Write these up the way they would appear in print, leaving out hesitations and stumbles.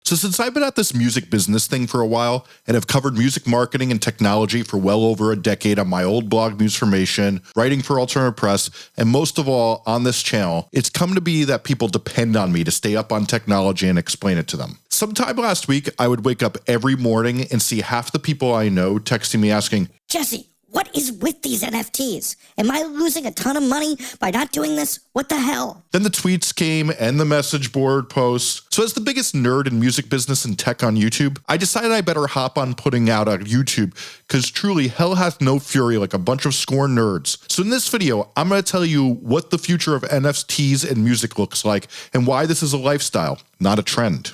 So since I've been at this music business thing for a while and have covered music marketing and technology for well over a decade on my old blog Musformation, writing for Alternative Press, and most of all on this channel, it's come to be that people depend on me to stay up on technology and explain it to them. Sometime last week, I would wake up every morning and see half the people I know texting me asking, Jesse, what is with these NFTs? Am I losing a ton of money by not doing this? What the hell? Then the tweets came and the message board posts. So as the biggest nerd in music business and tech on YouTube, I decided I better hop on putting out on YouTube because truly hell hath no fury like a bunch of scorned nerds. So in this video, I'm going to tell you what the future of NFTs and music looks like and why this is a lifestyle, not a trend.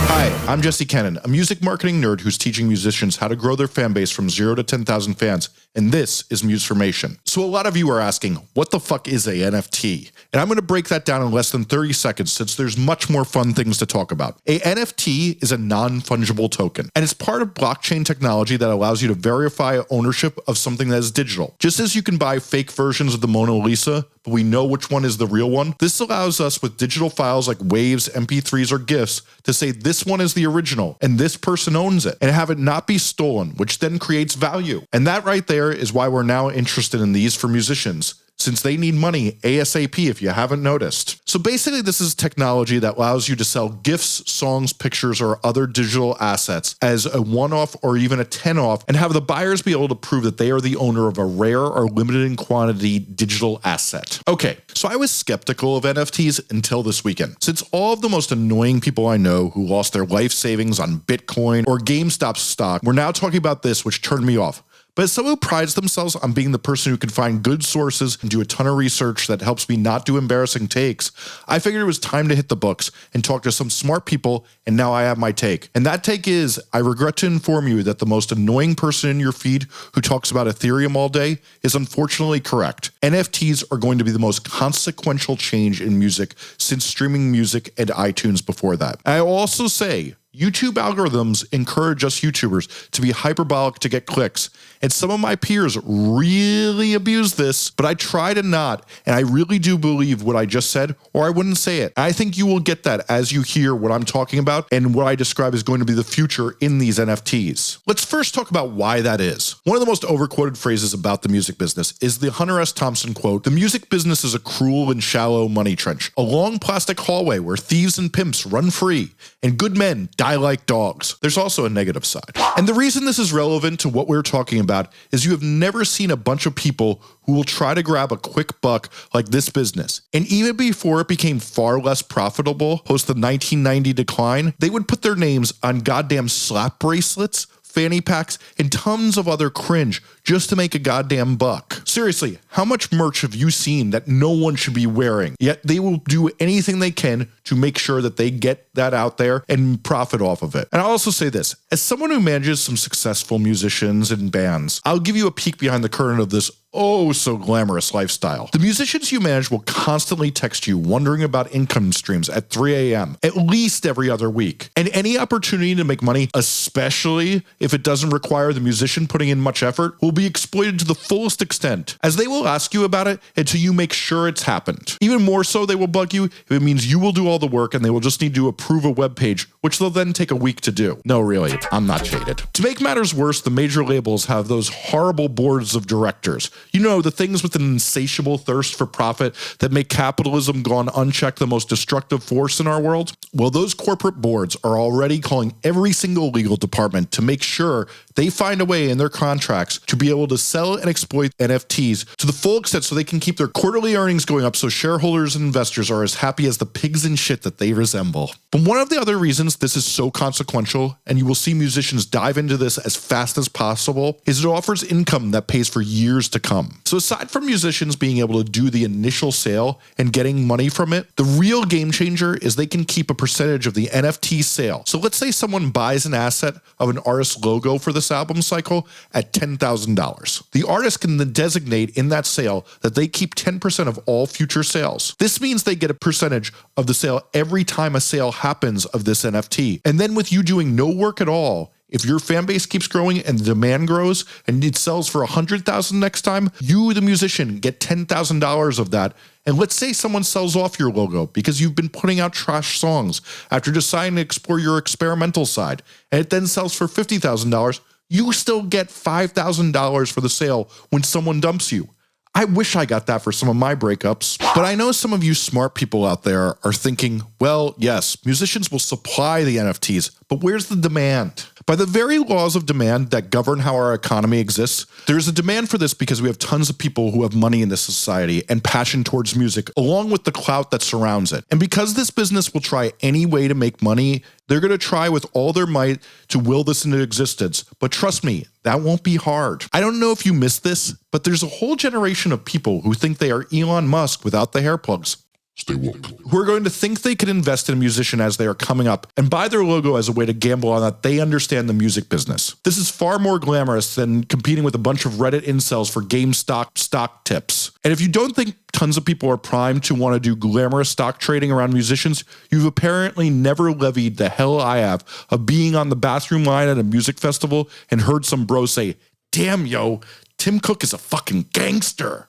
Hi, I'm Jesse Cannon, a music marketing nerd who's teaching musicians how to grow their fan base from 0 to 10,000 fans, and this is Musformation. So a lot of you are asking, what the fuck is a NFT? And I'm going to break that down in less than 30 seconds since there's much more fun things to talk about. A NFT is a non-fungible token, and it's part of blockchain technology that allows you to verify ownership of something that is digital. Just as you can buy fake versions of the Mona Lisa, but we know which one is the real one, this allows us with digital files like waves, MP3s, or GIFs to say this one is the original and this person owns it and have it not be stolen, which then creates value. And that right there is why we're now interested in these for musicians, since they need money ASAP if you haven't noticed. So basically this is technology that allows you to sell GIFs, songs, pictures, or other digital assets as a one-off or even a 10-off and have the buyers be able to prove that they are the owner of a rare or limited in quantity digital asset. Okay, so I was skeptical of NFTs until this weekend. Since all of the most annoying people I know who lost their life savings on Bitcoin or GameStop stock were now talking about this, which turned me off. But as someone who prides themselves on being the person who can find good sources and do a ton of research that helps me not do embarrassing takes, I figured it was time to hit the books and talk to some smart people, and now I have my take. And that take is, I regret to inform you that the most annoying person in your feed who talks about Ethereum all day is unfortunately correct. NFTs are going to be the most consequential change in music since streaming music and iTunes before that. I will also say, YouTube algorithms encourage us YouTubers to be hyperbolic to get clicks, and some of my peers really abuse this, but I try to not, and I really do believe what I just said, or I wouldn't say it. I think you will get that as you hear what I'm talking about and what I describe is going to be the future in these NFTs. Let's first talk about why that is. One of the most overquoted phrases about the music business is the Hunter S. Thompson quote, "The music business is a cruel and shallow money trench, a long plastic hallway where thieves and pimps run free, and good men die like dogs." There's also a negative side. And the reason this is relevant to what we're talking about is you have never seen a bunch of people who will try to grab a quick buck like this business. And even before it became far less profitable post the 1990 decline, they would put their names on goddamn slap bracelets, fanny packs, and tons of other cringe just to make a goddamn buck. Seriously, how much merch have you seen that no one should be wearing? Yet they will do anything they can to make sure that they get that out there and profit off of it. And I'll also say this, as someone who manages some successful musicians and bands, I'll give you a peek behind the curtain of this oh so glamorous lifestyle. The musicians you manage will constantly text you wondering about income streams at 3 a.m. at least every other week. And any opportunity to make money, especially if it doesn't require the musician putting in much effort, will be exploited to the fullest extent, as they will ask you about it until you make sure it's happened. Even more so, they will bug you if it means you will do all the work and they will just need to approve a web page, which they'll then take a week to do. No, really, I'm not shaded. To make matters worse, the major labels have those horrible boards of directors. You know, the things with an insatiable thirst for profit that make capitalism gone unchecked the most destructive force in our world? Well, those corporate boards are already calling every single legal department to make sure they find a way in their contracts to be able to sell and exploit NFTs to the full extent so they can keep their quarterly earnings going up so shareholders and investors are as happy as the pigs in shit that they resemble. But one of the other reasons this is so consequential, and you will see musicians dive into this as fast as possible, is it offers income that pays for years to come. So aside from musicians being able to do the initial sale and getting money from it, the real game changer is they can keep a percentage of the NFT sale. So let's say someone buys an asset of an artist's logo for this album cycle at $10,000. The artist can then designate in that sale that they keep 10% of all future sales. This means they get a percentage of the sale every time a sale happens of this NFT. And then with you doing no work at all, If your fan base keeps growing and the demand grows and it sells for $100,000 next time, you, the musician, get $10,000 of that. And let's say someone sells off your logo because you've been putting out trash songs after deciding to explore your experimental side, and it then sells for $50,000, you still get $5,000 for the sale when someone dumps you. I wish I got that for some of my breakups. But I know some of you smart people out there are thinking, well, yes, musicians will supply the NFTs, but where's the demand? By the very laws of demand that govern how our economy exists, there's a demand for this because we have tons of people who have money in this society and passion towards music, along with the clout that surrounds it. And because this business will try any way to make money, they're going to try with all their might to will this into existence. But trust me, that won't be hard. I don't know if you missed this, but there's a whole generation of people who think they are Elon Musk without the hair plugs. Stay woke. Who are going to think they can invest in a musician as they are coming up and buy their logo as a way to gamble on that they understand the music business. This is far more glamorous than competing with a bunch of Reddit incels for GameStop stock tips. And if you don't think tons of people are primed to want to do glamorous stock trading around musicians, you've apparently never levied the hell I have of being on the bathroom line at a music festival and heard some bro say, "Damn, yo, Tim Cook is a fucking gangster."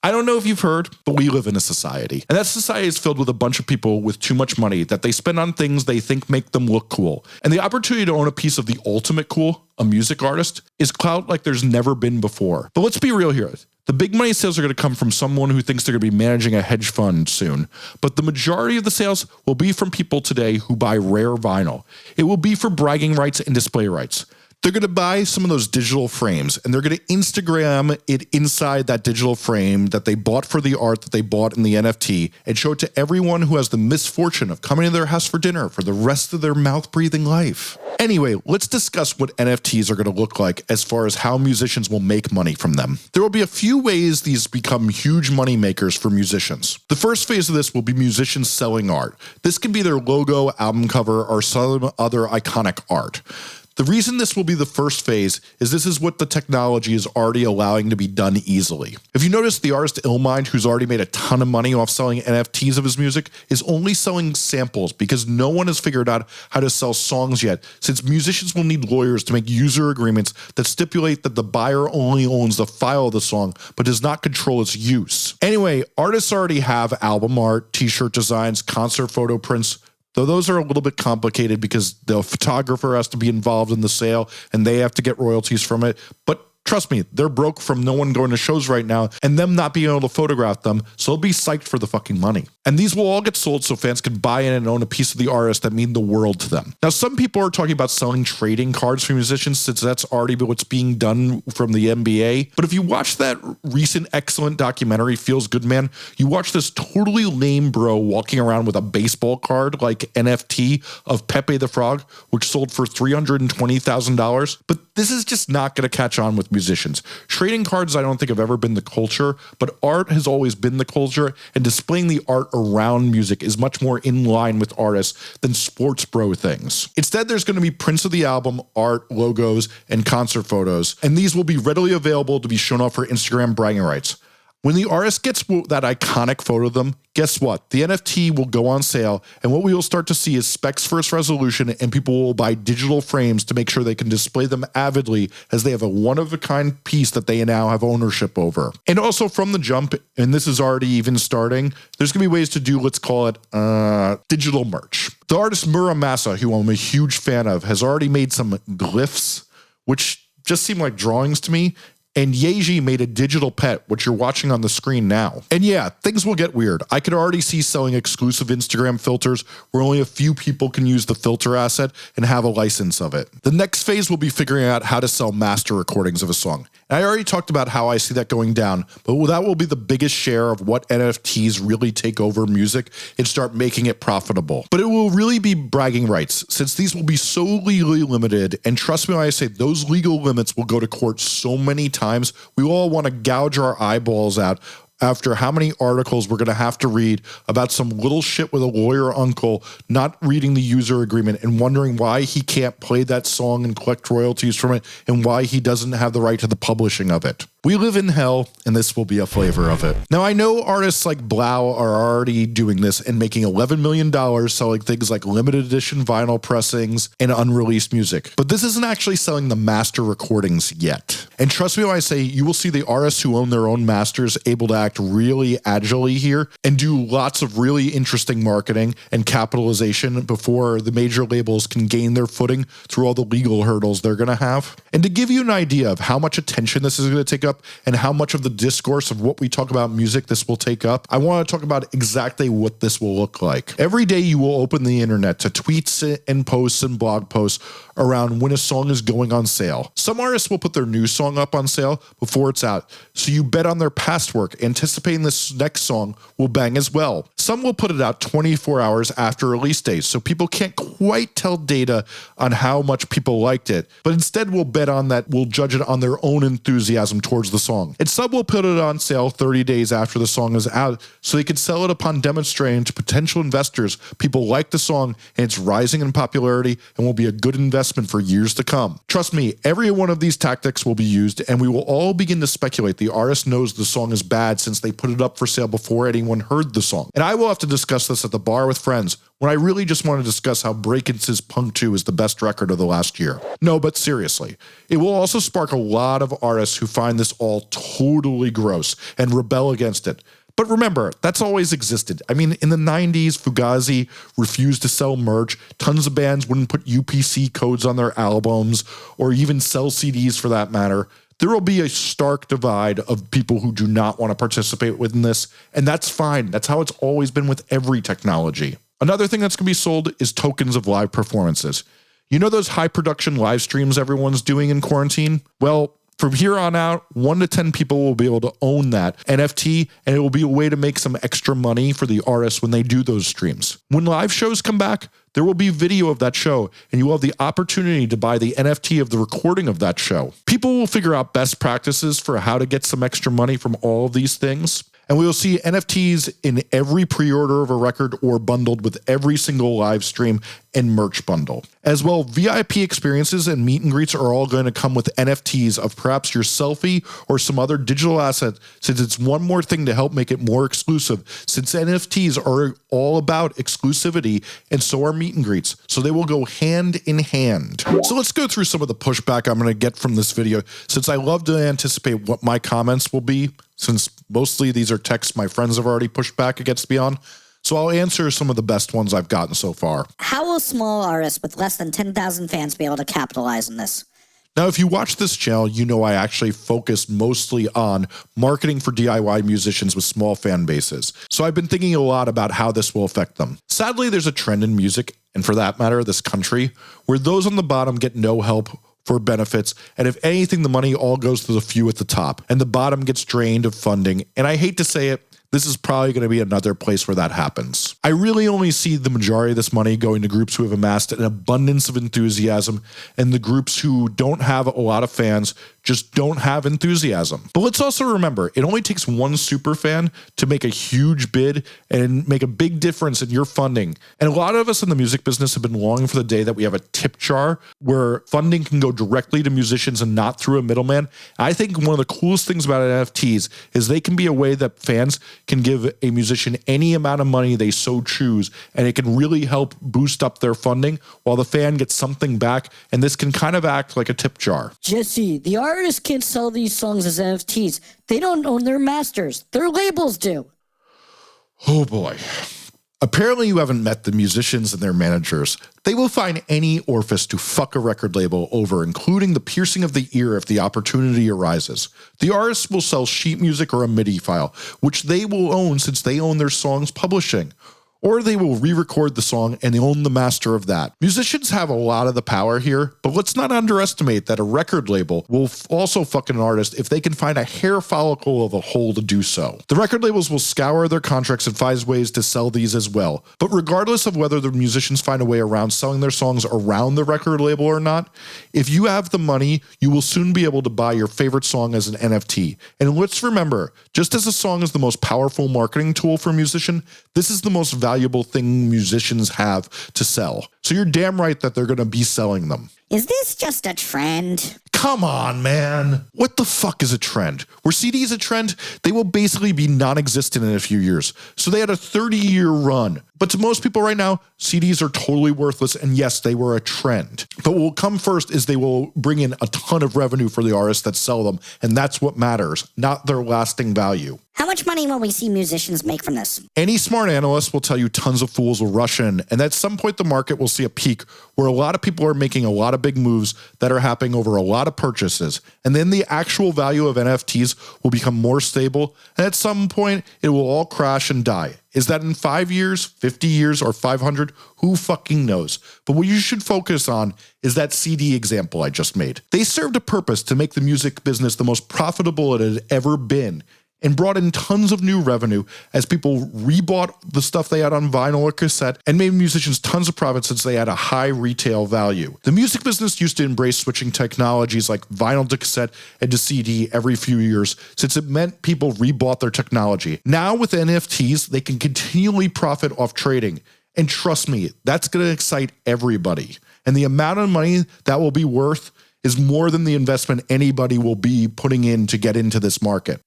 I don't know if you've heard, but we live in a society. And that society is filled with a bunch of people with too much money that they spend on things they think make them look cool. And the opportunity to own a piece of the ultimate cool, a music artist, is clout like there's never been before. But let's be real here. The big money sales are going to come from someone who thinks they're going to be managing a hedge fund soon. But the majority of the sales will be from people today who buy rare vinyl. It will be for bragging rights and display rights. They're going to buy some of those digital frames and they're going to Instagram it inside that digital frame that they bought for the art that they bought in the NFT and show it to everyone who has the misfortune of coming to their house for dinner for the rest of their mouth-breathing life. Anyway, let's discuss what NFTs are going to look like as far as how musicians will make money from them. There will be a few ways these become huge money makers for musicians. The first phase of this will be musicians selling art. This can be their logo, album cover, or some other iconic art. The reason this will be the first phase is this is what the technology is already allowing to be done easily. If you notice, the artist Illmind, who's already made a ton of money off selling NFTs of his music, is only selling samples because no one has figured out how to sell songs yet, since musicians will need lawyers to make user agreements that stipulate that the buyer only owns the file of the song but does not control its use. Anyway, artists already have album art, t-shirt designs, concert photo prints, though those are a little bit complicated because the photographer has to be involved in the sale and they have to get royalties from it. But trust me, they're broke from no one going to shows right now and them not being able to photograph them, so they'll be psyched for the fucking money. And these will all get sold so fans can buy in and own a piece of the artist that mean the world to them. Now, some people are talking about selling trading cards for musicians since that's already what's being done from the NBA. But if you watch that recent excellent documentary, Feels Good Man, you watch this totally lame bro walking around with a baseball card like NFT of Pepe the Frog, which sold for $320,000. But this is just not going to catch on with musicians. Trading cards I don't think have ever been the culture, but art has always been the culture, and displaying the art around music is much more in line with artists than sports bro things. Instead, there's going to be prints of the album, art, logos, and concert photos, and these will be readily available to be shown off for Instagram bragging rights. When the artist gets that iconic photo of them, guess what? The NFT will go on sale, and what we will start to see is specs first resolution, and people will buy digital frames to make sure they can display them avidly as they have a one-of-a-kind piece that they now have ownership over. And also from the jump, and this is already even starting, there's going to be ways to do, let's call it, digital merch. The artist Muramasa, who I'm a huge fan of, has already made some glyphs, which just seem like drawings to me. And Yeji made a digital pet, which you're watching on the screen now. And yeah, things will get weird. I could already see selling exclusive Instagram filters where only a few people can use the filter asset and have a license of it. The next phase will be figuring out how to sell master recordings of a song. And I already talked about how I see that going down, but that will be the biggest share of what NFTs really take over music and start making it profitable. But it will really be bragging rights, since these will be so legally limited, and trust me when I say those legal limits will go to court so many times, we all want to gouge our eyeballs out after how many articles we're going to have to read about some little shit with a lawyer uncle not reading the user agreement and wondering why he can't play that song and collect royalties from it and why he doesn't have the right to the publishing of it. We live in hell, and this will be a flavor of it. Now, I know artists like Blau are already doing this and making $11 million selling things like limited edition vinyl pressings and unreleased music. But this isn't actually selling the master recordings yet. And trust me when I say you will see the artists who own their own masters able to act really agilely here and do lots of really interesting marketing and capitalization before the major labels can gain their footing through all the legal hurdles they're going to have. And to give you an idea of how much attention this is going to take up and how much of the discourse of what we talk about music this will take up, I want to talk about exactly what this will look like. Every day you will open the internet to tweets and posts and blog posts around when a song is going on sale. Some artists will put their new song up on sale before it's out, so you bet on their past work, anticipating this next song will bang as well. Some will put it out 24 hours after release date, so people can't quite tell data on how much people liked it, but instead will bet on that will judge it on their own enthusiasm towards the song. And some will put it on sale 30 days after the song is out, so they can sell it upon demonstrating to potential investors people like the song and it's rising in popularity and will be a good investment for years to come. Trust me, every one of these tactics will be used, and we will all begin to speculate the artist knows the song is bad since they put it up for sale before anyone heard the song. And I will have to discuss this at the bar with friends when I really just want to discuss how Breakince's Punk 2 is the best record of the last year. No, but seriously, it will also spark a lot of artists who find this all totally gross and rebel against it. But remember, that's always existed. I mean, in the 90s, Fugazi refused to sell merch. Tons of bands wouldn't put UPC codes on their albums or even sell CDs for that matter. There will be a stark divide of people who do not want to participate within this, and that's fine. That's how it's always been with every technology. Another thing that's going to be sold is tokens of live performances. You know those high production live streams everyone's doing in quarantine? Well, from here on out, 1 to 10 people will be able to own that NFT, and it will be a way to make some extra money for the artists when they do those streams. When live shows come back, there will be video of that show, and you will have the opportunity to buy the NFT of the recording of that show. People will figure out best practices for how to get some extra money from all of these things. And we will see NFTs in every pre-order of a record or bundled with every single live stream and merch bundle. As well, VIP experiences and meet and greets are all going to come with NFTs of perhaps your selfie or some other digital asset, since it's one more thing to help make it more exclusive, since NFTs are all about exclusivity and so are meet and greets. So they will go hand in hand. So let's go through some of the pushback I'm going to get from this video, since I love to anticipate what my comments will be, since mostly these are texts my friends have already pushed back against me on. So I'll answer some of the best ones I've gotten so far. How will small artists with less than 10,000 fans be able to capitalize on this? Now, if you watch this channel, you know I actually focus mostly on marketing for DIY musicians with small fan bases. So I've been thinking a lot about how this will affect them. Sadly, there's a trend in music, and for that matter, this country, where those on the bottom get no help for benefits, and if anything, the money all goes to the few at the top, and the bottom gets drained of funding. And I hate to say it, this is probably going to be another place where that happens. I really only see the majority of this money going to groups who have amassed an abundance of enthusiasm, and the groups who don't have a lot of fans just don't have enthusiasm. But let's also remember, it only takes one super fan to make a huge bid and make a big difference in your funding. And a lot of us in the music business have been longing for the day that we have a tip jar where funding can go directly to musicians and not through a middleman. I think one of the coolest things about NFTs is they can be a way that fans can give a musician any amount of money they so choose, and it can really help boost up their funding while the fan gets something back, and this can kind of act like a tip jar. Jesse, the artists can't sell these songs as NFTs. They don't own their masters. Their labels do. Oh boy. Apparently you haven't met the musicians and their managers. They will find any orifice to fuck a record label over, including the piercing of the ear if the opportunity arises. The artists will sell sheet music or a MIDI file, which they will own since they own their song's publishing. Or they will re-record the song and they own the master of that. Musicians have a lot of the power here, but let's not underestimate that a record label will also fuck an artist if they can find a hair follicle of a hole to do so. The record labels will scour their contracts and find ways to sell these as well. But regardless of whether the musicians find a way around selling their songs around the record label or not, if you have the money, you will soon be able to buy your favorite song as an NFT. And let's remember, just as a song is the most powerful marketing tool for a musician, this is the most valuable thing musicians have to sell. So you're damn right that they're going to be selling them. Is this just a trend? Come on, man. What the fuck is a trend? Were CDs a trend? They will basically be non-existent in a few years. So they had a 30-year run. But to most people right now, CDs are totally worthless, and yes, they were a trend. But what will come first is they will bring in a ton of revenue for the artists that sell them, and that's what matters, not their lasting value. How much money will we see musicians make from this? Any smart analyst will tell you tons of fools will rush in, and at some point the market will see a peak where a lot of people are making a lot of big moves that are happening over a lot of purchases, and then the actual value of NFTs will become more stable, and at some point it will all crash and die. Is that in 5 years, 50 years, or 500? Who fucking knows? But what you should focus on is that CD example I just made. They served a purpose to make the music business the most profitable it had ever been, and brought in tons of new revenue as people rebought the stuff they had on vinyl or cassette and made musicians tons of profit since they had a high retail value. The music business used to embrace switching technologies like vinyl to cassette and to CD every few years since it meant people rebought their technology. Now with NFTs, they can continually profit off trading. And trust me, that's going to excite everybody. And the amount of money that will be worth is more than the investment anybody will be putting in to get into this market.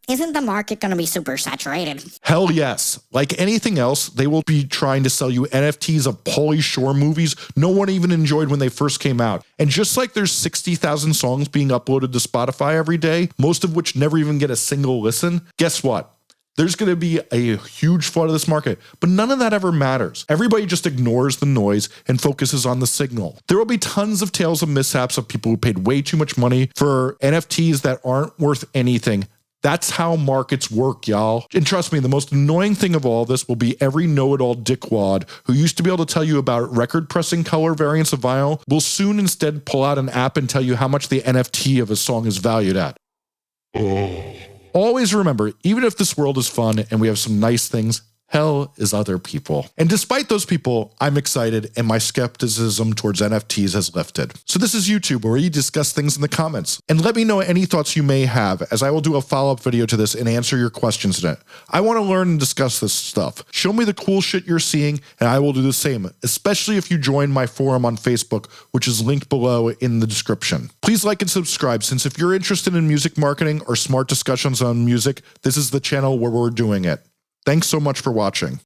Isn't the market going to be super saturated? Hell yes. Like anything else, they will be trying to sell you NFTs of Pauly Shore movies no one even enjoyed when they first came out. And just like there's 60,000 songs being uploaded to Spotify every day, most of which never even get a single listen, guess what? There's going to be a huge flood of this market, but none of that ever matters. Everybody just ignores the noise and focuses on the signal. There will be tons of tales of mishaps of people who paid way too much money for NFTs that aren't worth anything. That's how markets work, y'all. And trust me, the most annoying thing of all this will be every know-it-all dickwad who used to be able to tell you about record pressing color variants of vinyl will soon instead pull out an app and tell you how much the NFT of a song is valued at. Always remember, even if this world is fun and we have some nice things, hell is other people. And despite those people, I'm excited and my skepticism towards NFTs has lifted. So this is YouTube, where you discuss things in the comments. And let me know any thoughts you may have, as I will do a follow-up video to this and answer your questions in it. I want to learn and discuss this stuff. Show me the cool shit you're seeing and I will do the same, especially if you join my forum on Facebook, which is linked below in the description. Please like and subscribe, since if you're interested in music marketing or smart discussions on music, this is the channel where we're doing it. Thanks so much for watching.